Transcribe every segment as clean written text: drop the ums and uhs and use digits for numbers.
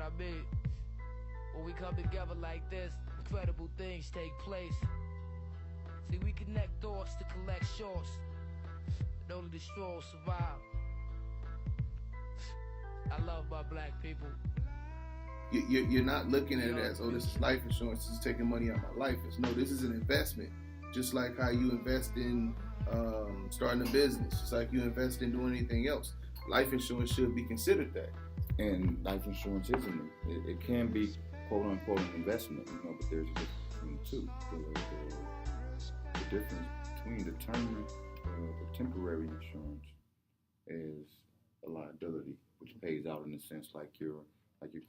I mean? When we come together like this, incredible things take place. See, we connect thoughts to collect shorts, and only the strong survive. I love my black people. You're not looking at it as, oh, this is life insurance, this is taking money out of my life. It's, no, this is an investment. Just like how you invest in starting a business, just like you invest in doing anything else. Life insurance should be considered that. And life insurance isn't. It can be, quote unquote, an investment, but there's a difference between the two. The difference between the term, the temporary insurance is a liability, which pays out in a sense like your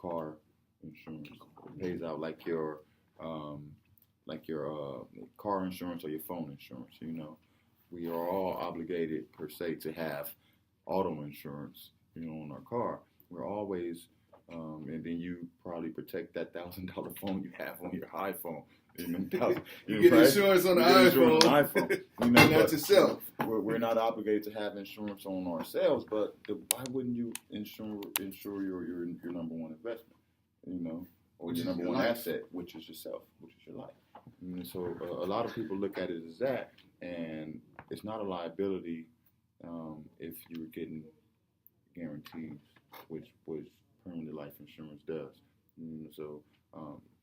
car insurance. It pays out like your car insurance or your phone insurance. We are all obligated per se to have auto insurance, on our car. We're always, and then you probably protect that $1,000 phone you have on your iPhone. You get insurance on the iPhone. Not yourself. We're not obligated to have insurance on ourselves, but why wouldn't you insure your number one investment, or your number one asset, which is yourself, which is your life. So a lot of people look at it as that, and it's not a liability if you're getting guarantees, which permanent life insurance does. So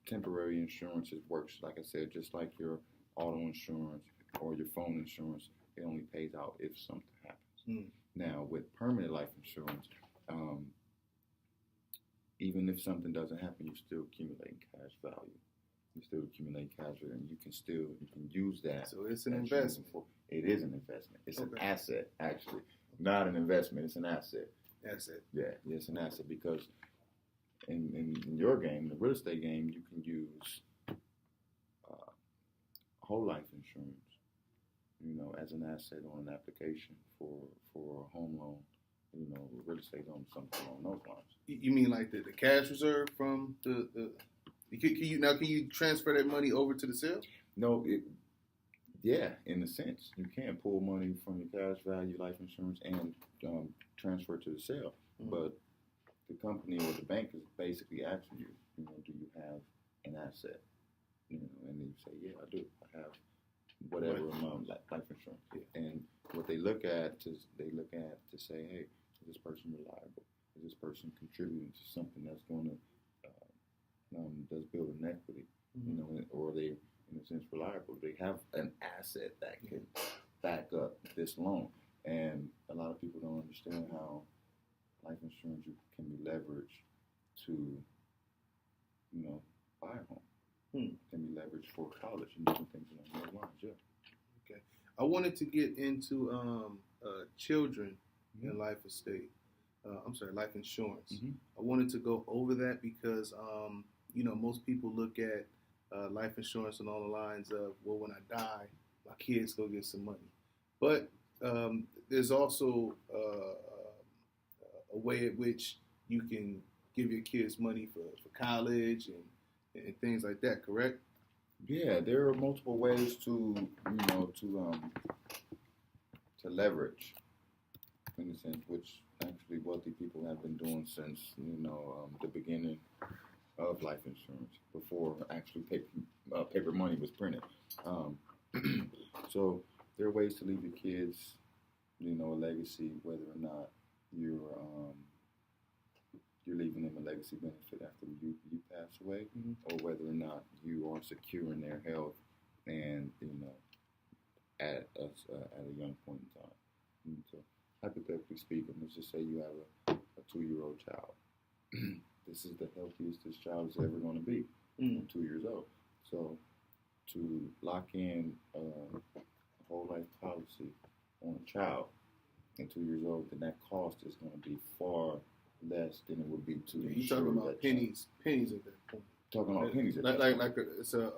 temporary insurance works, like I said, just like your auto insurance or your phone insurance. It only pays out if something happens. Now, with permanent life insurance, even if something doesn't happen, you're still accumulating cash value. You still accumulate cash value, and you can use that. So it's an investment. It is an investment. It's an asset, actually. Not an investment. It's an asset. Asset. Yeah, it's an asset because in your game, the real estate game, you can use whole life insurance, as an asset on an application for a home loan. Real estate on something along those lines. You mean like the cash reserve from the can you transfer that money over to the sale? No, yeah, in a sense, you can pull money from your cash value life insurance and transfer it to the sale. But the company or the bank is basically asking you, do you have an asset? And you say, yeah, I do. I have whatever amount life insurance. Yeah. And what they look at to say, hey, is this person reliable? Is this person contributing to something that's going to does build an equity? Or are they, in a sense, reliable? They have an asset that can back up this loan. And a lot of people don't understand how life insurance can be leveraged to, buy a home. Can be leveraged for college and different things along those lines. Yeah. Okay. I wanted to get into children in life estate. Life insurance. I wanted to go over that because most people look at life insurance along the lines of, well, when I die, my kids go get some money. But there's also a way at which you can give your kids money for college and things like that, correct? Yeah, there are multiple ways to leverage, in a sense, which actually wealthy people have been doing since the beginning of life insurance, before actually paper money was printed. So there are ways to leave your kids, a legacy, whether or not you're leaving them a legacy benefit after you pass away, or whether or not you are securing their health and at a young point in time. So hypothetically speaking, let's just say you have a 2-year-old child. This is the healthiest this child is ever going to be, 2 years old. So to lock in a whole life policy on a child at 2 years old, then that cost is going to be far less than it would be to insure. You're talking about pennies at that point. Talking about pennies. It's a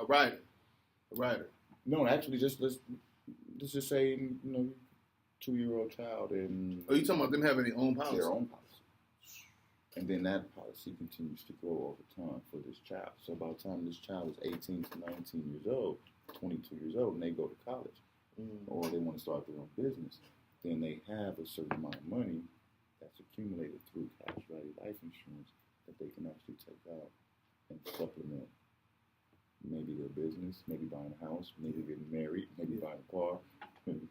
rider. No, actually, let's just say 2-year-old child and. Oh, you talking about them having their own policy? Their own policy. And then that policy continues to grow over time for this child. So by the time this child is 18 to 19 years old, 22 years old, and they go to college, or they want to start their own business, then they have a certain amount of money that's accumulated through cash value life insurance that they can actually take out and supplement maybe their business, maybe buying a house, maybe getting married, maybe buying a car, maybe,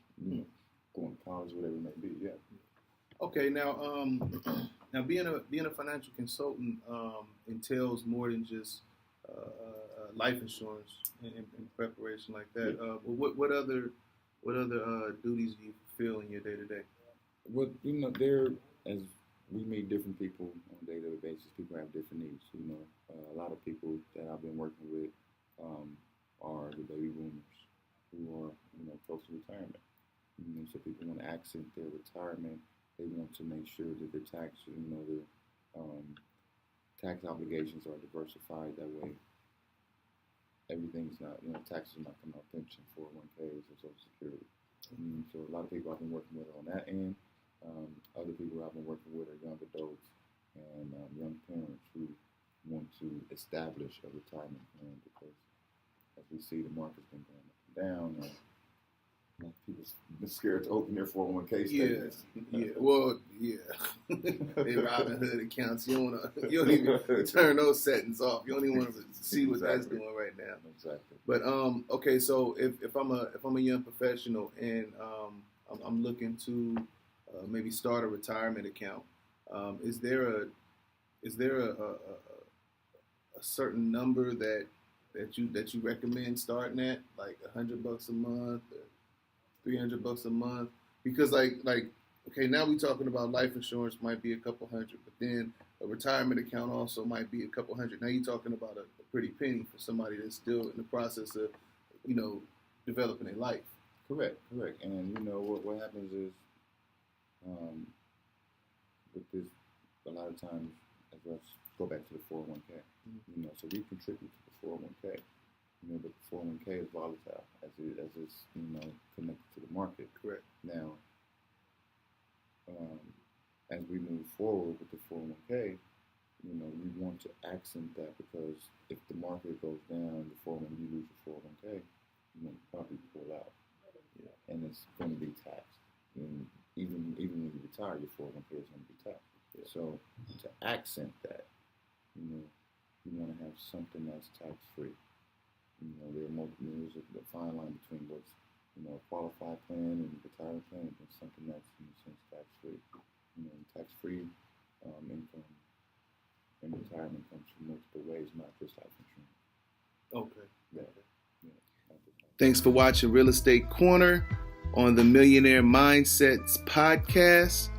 going to college, whatever it may be. Yeah. Okay, now now being a financial consultant entails more than just life insurance and preparation like that. What other duties do you fulfill in your day to day? Well, as we meet different people on a day-to-day basis, people have different needs. A lot of people that I've been working with are the baby boomers who are close to retirement. So people want to accent their retirement. They want to make sure that their tax obligations are diversified. That way, everything's not, taxes are not coming out pension, 401ks, or Social Security. So a lot of people I've been working with on that end. Other people I've been working with are young adults and young parents who want to establish a retirement plan, because as we see, the market's been going up and down, and a lot of people been scared to open their 401k statements. They Robin Hood accounts. You don't even turn those settings off. You don't even want to see what that's doing right now. Exactly. But okay, so if I'm a young professional and I'm looking to maybe start a retirement account, is there a certain number that you recommend starting at, like $100 a month, or $300 a month? Because like okay, now we're talking about life insurance might be a couple hundred, but then a retirement account also might be a couple hundred. Now you're talking about a pretty penny for somebody that's still in the process of developing their life. Correct. And what happens is with this, a lot of times, let's go back to the 401k. So we contribute to the 401k. But the 401k is volatile as it's connected to the market. Correct. Now, as we move forward with the 401k, we want to accent that, because if the market goes down, you lose your 401k, you probably pull out, and it's going to be taxed. And even when you retire, your 401k is going to be taxed. Yeah. So to accent that, you want to have something that's tax free. There's a fine line between what's a qualified plan and retirement plan, and something that's in a sense tax free. Tax free income and retirement comes from multiple ways, not just life insurance. Okay. Yeah. Thanks for watching Real Estate Corner on the Millionaire Mindsets podcast.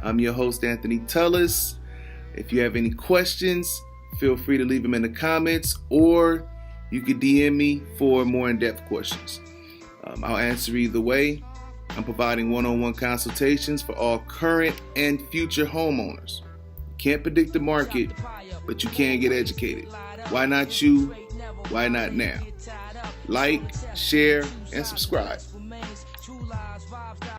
I'm your host, Anthony Tullis. If you have any questions, feel free to leave them in the comments, or you could DM me for more in-depth questions. I'll answer either way. I'm providing one-on-one consultations for all current and future homeowners. You can't predict the market, but you can get educated. Why not you? Why not now? Like, share, and subscribe.